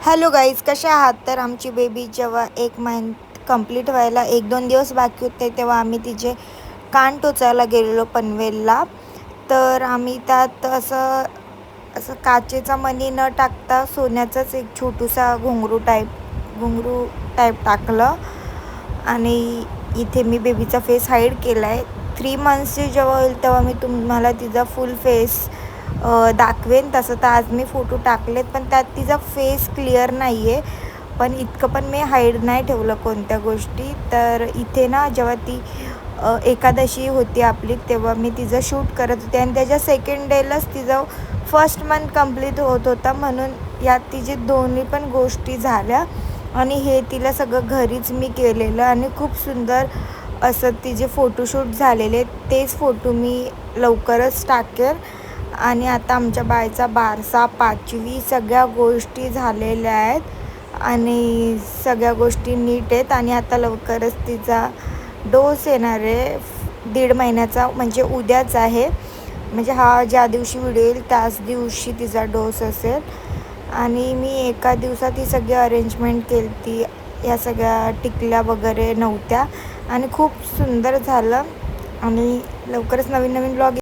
Hello guys, कशा आहात? तर आमची बेबी जेव्हा 1 मंथ कंप्लीट व्हायला 1-2 दिवस बाकी होते तेव्हा आम्ही तिचे कान टोचायला गेलेलो पनवेलला. तर आम्ही त्यात असं असं काचेचा मणी न टाकता सोन्याचाच एक छोटूसा घुंगरू टाईप टाकलं. आणि इथे मी बेबीचा फेस हाईड केला आहे. 3 मंथ्सची जेव्हा होईल तेव्हा मी तुम्हाला तिचा फुल फेस दाखवेन. तसं तर आज मी फोटो टाकलेत, पण त्यात तिचा फेस क्लिअर नाही आहे. पण इतकं पण मी हाईड नाही ठेवलं कोणत्या गोष्टी. तर इथे ना जेव्हा ती एकादशी होती आपली, तेव्हा मी तिचं शूट करत होते आणि त्याच्या सेकंड डेलाच तिचं फर्स्ट मंथ कंप्लीट होत होता. म्हणून यात तिचे दोन्ही पण गोष्टी झाल्या. आणि हे तिला सगळं घरीच मी केलेलं आणि खूप सुंदर असं तिचे फोटोशूट झालेले. तेच फोटो मी लवकरच टाकेल. आणि आता आमच्या बाळाचा बारसा, 5वी सगळ्या गोष्टी झालेल्या आहेत आणि सगळ्या गोष्टी नीट आहेत. आणि आता लवकरच तिचा डोस येणार आहे 1.5 महिन्याचा, म्हणजे उद्याच आहे. म्हणजे हा ज्या दिवशी व्हिडिओ येईल त्याच दिवशी तिचा डोस असेल. आणि मी एका दिवसात ही सगळी अरेंजमेंट केली ती. या सगळ्या टिकल्या वगैरे नव्हत्या आणि खूप सुंदर झालं. आणि लवकरच नवीन ब्लॉग